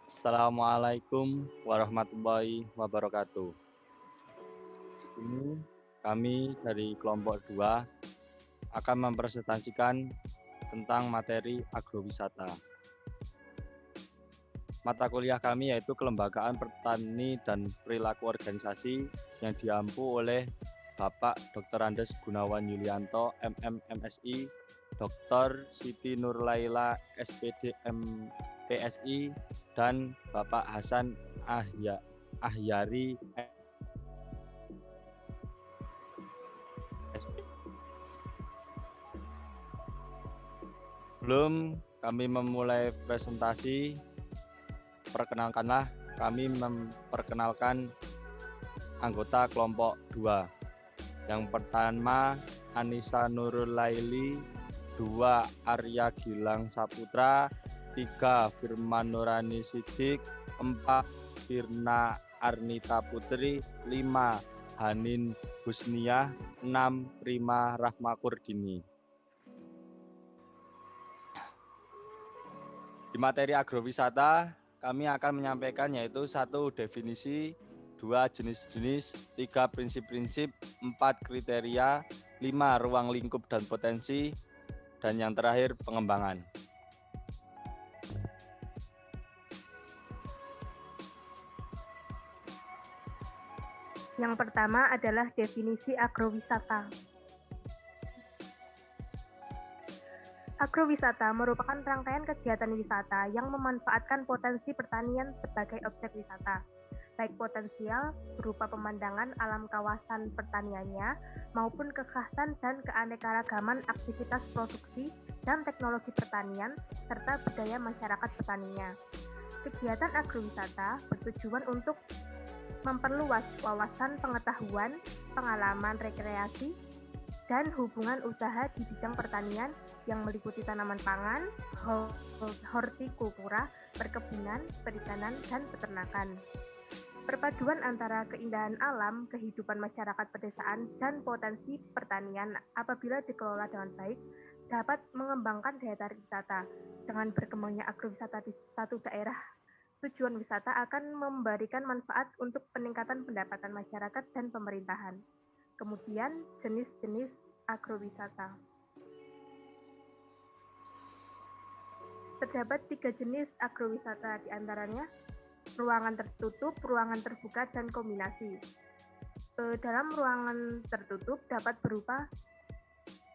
Assalamualaikum warahmatullahi wabarakatuh. Ini kami dari kelompok 2 akan mempresentasikan tentang materi agrowisata. Mata kuliah kami yaitu Kelembagaan Petani dan Perilaku Organisasi yang diampu oleh Bapak Dr. Andes Gunawan Yulianto, MM MSI, Dr. Siti Nurlaila, SPD MPSI, dan Bapak Hasan Ahyari, SP. Sebelum kami memulai presentasi, perkenalkanlah kami memperkenalkan anggota kelompok 2. Yang pertama Anissa Nurul Laili, 2 Arya Gilang Saputra, 3 Firman Nurani Sidik, 4 Firna Arnita Putri, 5 Hanin Husniah, 6 Prima Rahma Kurdini. Di materi agrowisata, kami akan menyampaikan yaitu 1 definisi, 2 jenis-jenis, 3 prinsip-prinsip, 4 kriteria, 5 ruang lingkup dan potensi, dan yang terakhir pengembangan. Yang pertama adalah definisi agrowisata. Agrowisata merupakan rangkaian kegiatan wisata yang memanfaatkan potensi pertanian sebagai objek wisata, baik potensial berupa pemandangan alam kawasan pertaniannya maupun kekhasan dan keanekaragaman aktivitas produksi dan teknologi pertanian serta budaya masyarakat petaninya. Kegiatan agrowisata bertujuan untuk memperluas wawasan pengetahuan, pengalaman rekreasi, dan hubungan usaha di bidang pertanian yang meliputi tanaman pangan, hortikultura, perkebunan, perikanan, dan peternakan. Perpaduan antara keindahan alam, kehidupan masyarakat pedesaan, dan potensi pertanian apabila dikelola dengan baik dapat mengembangkan daya tarik wisata. Dengan berkembangnya agrowisata di satu daerah, tujuan wisata akan memberikan manfaat untuk peningkatan pendapatan masyarakat dan pemerintahan. Kemudian, jenis-jenis agrowisata. Terdapat 3 jenis agrowisata, diantaranya ruangan tertutup, ruangan terbuka, dan kombinasi. Dalam ruangan tertutup dapat berupa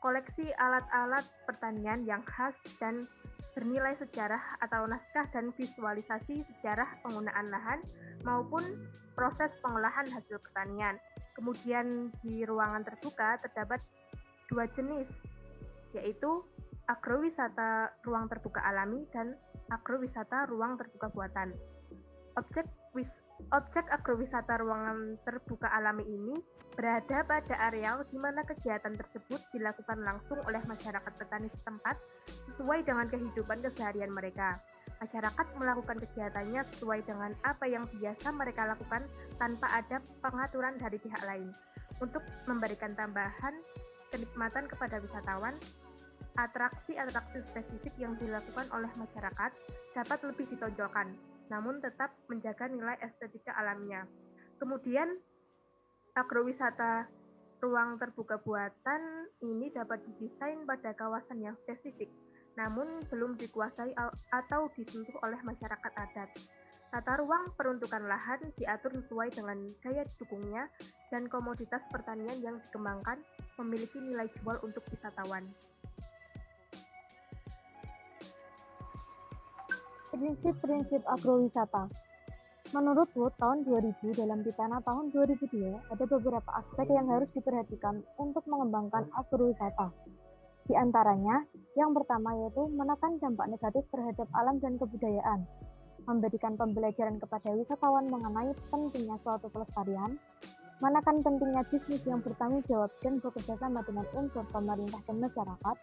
koleksi alat-alat pertanian yang khas dan bernilai sejarah atau naskah dan visualisasi sejarah penggunaan lahan maupun proses pengolahan hasil pertanian. Kemudian di ruangan terbuka terdapat 2 jenis, yaitu agrowisata ruang terbuka alami dan agrowisata ruang terbuka buatan. Objek agrowisata ruangan terbuka alami ini berada pada areal di mana kegiatan tersebut dilakukan langsung oleh masyarakat petani setempat sesuai dengan kehidupan keseharian mereka. Masyarakat melakukan kegiatannya sesuai dengan apa yang biasa mereka lakukan tanpa ada pengaturan dari pihak lain. Untuk memberikan tambahan kenikmatan kepada wisatawan, atraksi-atraksi spesifik yang dilakukan oleh masyarakat dapat lebih ditonjolkan, namun tetap menjaga nilai estetika alamnya. Kemudian, agrowisata ruang terbuka buatan ini dapat didesain pada kawasan yang spesifik, namun belum dikuasai atau disentuh oleh masyarakat adat. Tata ruang peruntukan lahan diatur sesuai dengan daya dukungnya dan komoditas pertanian yang dikembangkan memiliki nilai jual untuk wisatawan. Prinsip-prinsip agrowisata. Menurut Wood tahun 2000 dalam Pitana tahun 2002, ada beberapa aspek yang harus diperhatikan untuk mengembangkan agrowisata. Di antaranya, yang pertama yaitu menekan dampak negatif terhadap alam dan kebudayaan, memberikan pembelajaran kepada wisatawan mengenai pentingnya suatu pelestarian, menekan pentingnya bisnis yang bertanggung jawab dan bekerja sama dengan unsur pemerintah dan masyarakat,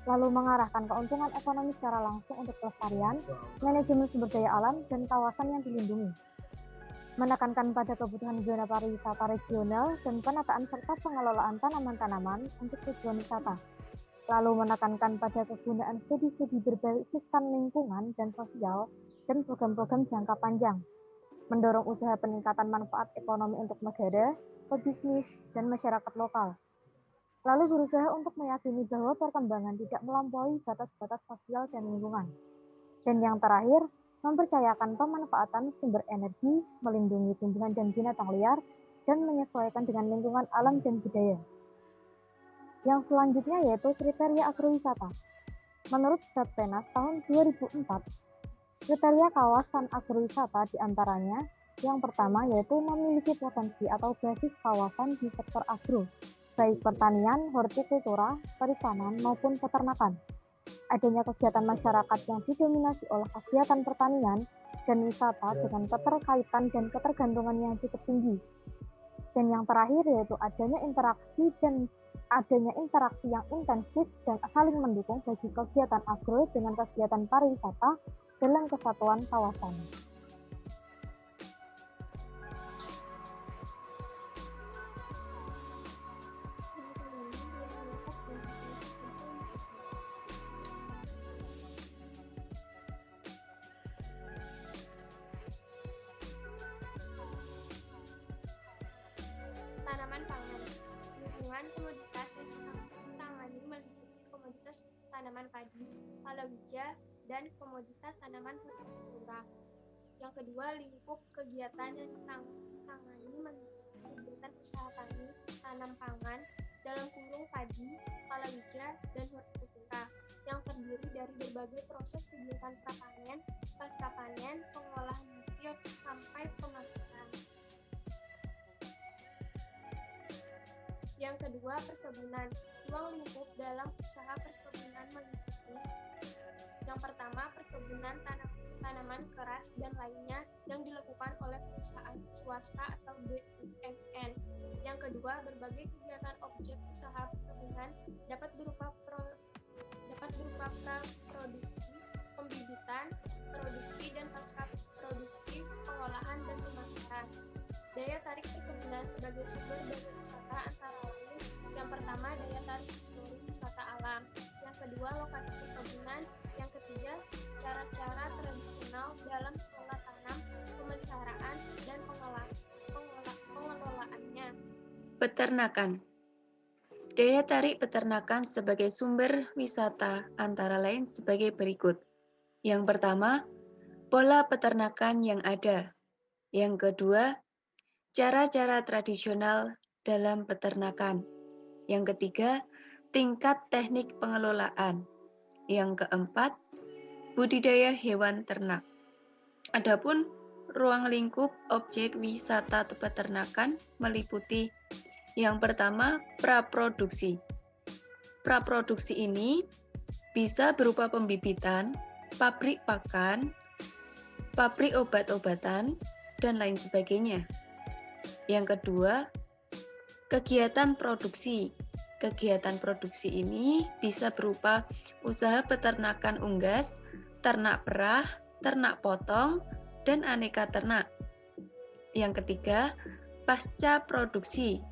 lalu mengarahkan keuntungan ekonomi secara langsung untuk pelestarian, manajemen sumber daya alam, dan kawasan yang dilindungi. Menekankan pada kebutuhan zona pariwisata regional dan penataan serta pengelolaan tanaman-tanaman untuk tujuan wisata. Lalu menekankan pada kegunaan studi-studi berbasiskan lingkungan dan sosial dan program-program jangka panjang, mendorong usaha peningkatan manfaat ekonomi untuk negara, pebisnis, dan masyarakat lokal. Lalu berusaha untuk meyakini bahwa perkembangan tidak melampaui batas-batas sosial dan lingkungan. Dan yang terakhir, mempercayakan pemanfaatan sumber energi, melindungi tumbuhan dan binatang liar, dan menyesuaikan dengan lingkungan alam dan budaya. Yang selanjutnya yaitu kriteria agrowisata. Menurut Bappenas tahun 2004, kriteria kawasan agrowisata diantaranya yang pertama yaitu memiliki potensi atau basis kawasan di sektor agro, baik pertanian, hortikultura, perikanan, maupun peternakan. Adanya kegiatan masyarakat yang didominasi oleh kegiatan pertanian dan wisata dengan keterkaitan dan ketergantungan yang cukup tinggi. Dan yang terakhir yaitu adanya interaksi yang intensif dan saling mendukung bagi kegiatan agro dengan kegiatan pariwisata dalam kesatuan kawasan. Tanaman pangan. Lingkungan komoditas yang ditangani meliputi komoditas tanaman padi, palawija, dan komoditas tanaman hortikultura. Yang kedua, lingkup kegiatan yang ditangani meliputi kegiatan usaha tani, tanam pangan, dalam kurung padi, palawija, dan hortikultura, yang terdiri dari berbagai proses kegiatan prapanen, pasca panen, pengolahan hasil, sampai pemasaran. Yang kedua, perkebunan. Ruang lingkup dalam usaha perkebunan meliputi yang pertama, perkebunan tanaman keras dan lainnya yang dilakukan oleh perusahaan swasta atau BUMN. Yang kedua, berbagai kegiatan objek usaha perkebunan dapat berupa praproduksi, pembibitan, produksi dan pasca produksi, pengolahan dan pemasaran. Daya tarik perkebunan sebagai sumber daya wisata antara lain yang pertama, daya tarik histori wisata alam, yang kedua, lokasi perkebunan, yang ketiga, cara-cara tradisional dalam pola tanam, pemeliharaan, dan pengelolaannya. Peternakan. Daya tarik peternakan sebagai sumber wisata antara lain sebagai berikut. Yang pertama, pola peternakan yang ada. Yang kedua, cara-cara tradisional dalam peternakan. Yang ketiga, tingkat teknik pengelolaan. Yang keempat, budidaya hewan ternak. Adapun ruang lingkup objek wisata peternakan meliputi yang pertama, praproduksi. Praproduksi ini bisa berupa pembibitan, pabrik pakan, pabrik obat-obatan, dan lain sebagainya. Yang kedua, kegiatan produksi. Kegiatan produksi ini bisa berupa usaha peternakan unggas, ternak perah, ternak potong, dan aneka ternak. Yang ketiga, pasca produksi.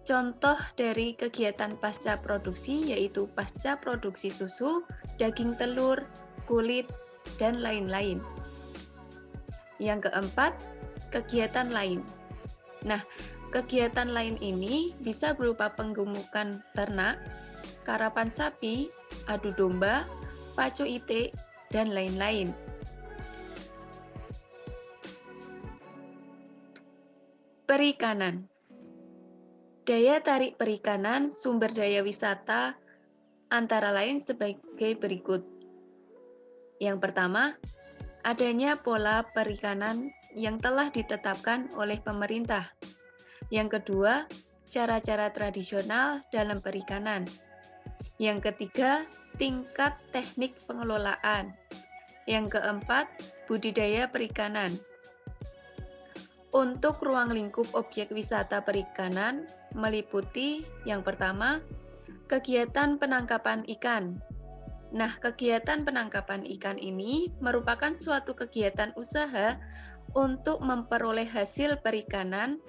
Contoh dari kegiatan pasca produksi yaitu pasca produksi susu, daging telur, kulit, dan lain-lain. Yang keempat, kegiatan lain. Nah, kegiatan lain ini bisa berupa penggemukan ternak, karapan sapi, adu domba, pacu itik, dan lain-lain. Perikanan. Daya tarik perikanan sumber daya wisata antara lain sebagai berikut. Yang pertama, adanya pola perikanan yang telah ditetapkan oleh pemerintah. Yang kedua, cara-cara tradisional dalam perikanan. Yang ketiga, tingkat teknik pengelolaan. Yang keempat, budidaya perikanan. Untuk ruang lingkup objek wisata perikanan meliputi yang pertama, kegiatan penangkapan ikan. Nah, kegiatan penangkapan ikan ini merupakan suatu kegiatan usaha untuk memperoleh hasil perikanan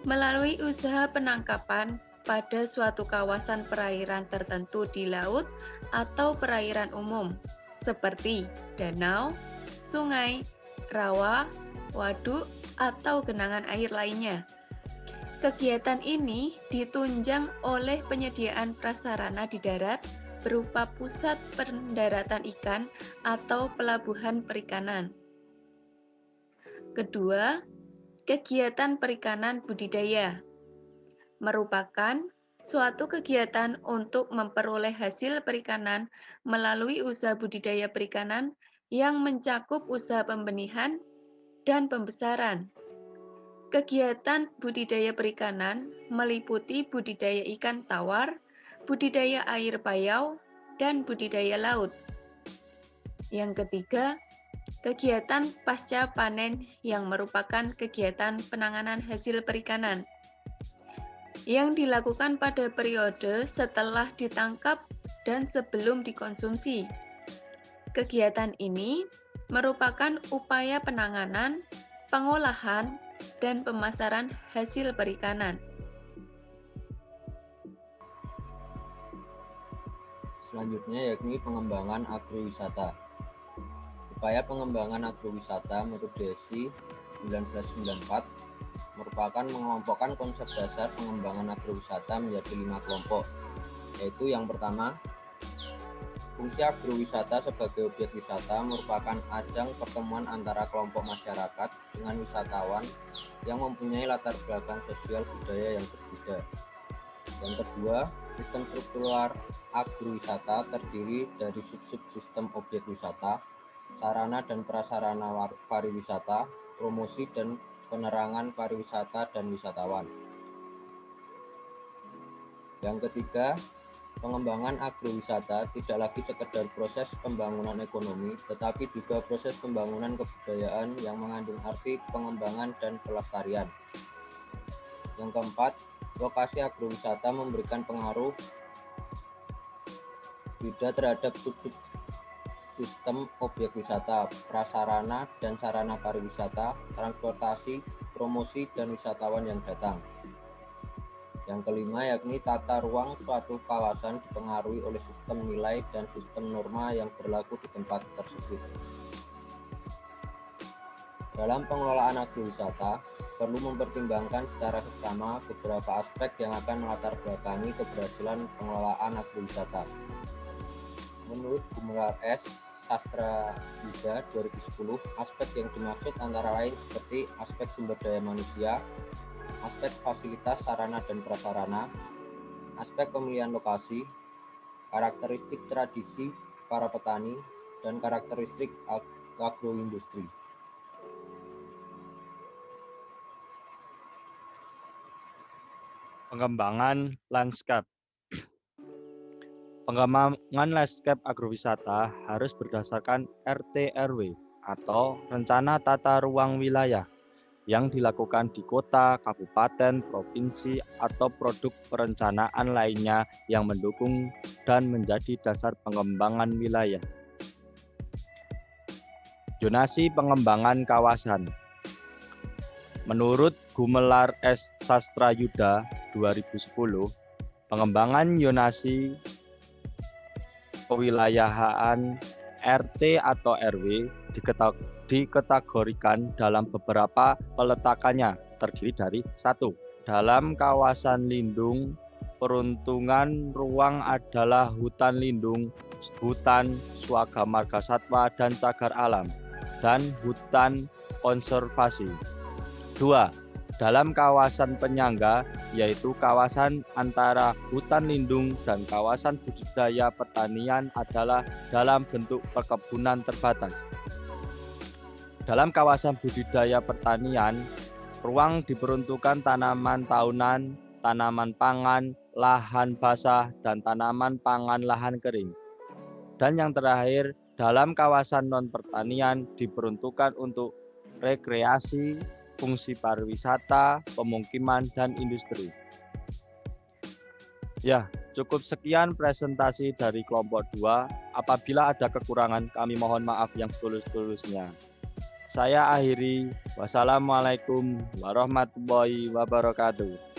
melalui usaha penangkapan pada suatu kawasan perairan tertentu di laut atau perairan umum, seperti danau, sungai, rawa, waduk, atau genangan air lainnya. Kegiatan ini ditunjang oleh penyediaan prasarana di darat berupa pusat pendaratan ikan atau pelabuhan perikanan. Kedua, kegiatan perikanan budidaya merupakan suatu kegiatan untuk memperoleh hasil perikanan melalui usaha budidaya perikanan yang mencakup usaha pembenihan dan pembesaran. Kegiatan budidaya perikanan meliputi budidaya ikan tawar, budidaya air payau, dan budidaya laut. Yang ketiga, kegiatan pasca panen yang merupakan kegiatan penanganan hasil perikanan yang dilakukan pada periode setelah ditangkap dan sebelum dikonsumsi. Kegiatan ini merupakan upaya penanganan, pengolahan, dan pemasaran hasil perikanan. Selanjutnya yakni pengembangan agrowisata. Upaya pengembangan agrowisata menurut DSI 1994 merupakan mengelompokkan konsep dasar pengembangan agrowisata menjadi 5 kelompok, yaitu yang pertama, fungsi agrowisata sebagai objek wisata merupakan ajang pertemuan antara kelompok masyarakat dengan wisatawan yang mempunyai latar belakang sosial budaya yang berbeda. Yang kedua, sistem struktural agrowisata terdiri dari sub-sub sistem objek wisata, sarana dan prasarana pariwisata, promosi dan penerangan pariwisata dan wisatawan. Yang ketiga, pengembangan agrowisata tidak lagi sekedar proses pembangunan ekonomi, tetapi juga proses pembangunan kebudayaan yang mengandung arti pengembangan dan pelestarian. Yang keempat, lokasi agrowisata memberikan pengaruh beda terhadap sub-sub sistem objek wisata, prasarana dan sarana pariwisata, transportasi, promosi, dan wisatawan yang datang. Yang kelima yakni tata ruang suatu kawasan dipengaruhi oleh sistem nilai dan sistem norma yang berlaku di tempat tersebut. Dalam pengelolaan agrowisata, perlu mempertimbangkan secara seksama beberapa aspek yang akan melatar belakangi keberhasilan pengelolaan agrowisata. Menurut Gumelar S. Sastra Yuda 2010, aspek yang dimaksud antara lain seperti aspek sumber daya manusia, aspek fasilitas sarana dan prasarana, aspek pemilihan lokasi, karakteristik tradisi para petani, dan karakteristik agroindustri. Pengembangan landscape. Pengembangan landscape agrowisata harus berdasarkan RT/RW atau rencana tata ruang wilayah yang dilakukan di kota, kabupaten, provinsi, atau produk perencanaan lainnya yang mendukung dan menjadi dasar pengembangan wilayah. Zonasi pengembangan kawasan. Menurut Gumelar S. Sastra Yuda 2010, pengembangan zonasi kewilayahan RT atau RW dikategorikan dalam beberapa peletakannya, terdiri dari 1. Dalam kawasan lindung, peruntungan ruang adalah hutan lindung, hutan swaga margasatwa dan cagar alam, dan hutan konservasi. 2. Dalam kawasan penyangga, yaitu kawasan antara hutan lindung dan kawasan budidaya pertanian adalah dalam bentuk perkebunan terbatas. Dalam kawasan budidaya pertanian, ruang diperuntukkan tanaman tahunan, tanaman pangan, lahan basah, dan tanaman pangan lahan kering. Dan yang terakhir, dalam kawasan non-pertanian diperuntukkan untuk rekreasi, fungsi pariwisata, pemukiman, dan industri. Ya, cukup sekian presentasi dari kelompok 2. Apabila ada kekurangan, kami mohon maaf yang setulus-tulusnya. Saya akhiri. Wassalamualaikum warahmatullahi wabarakatuh.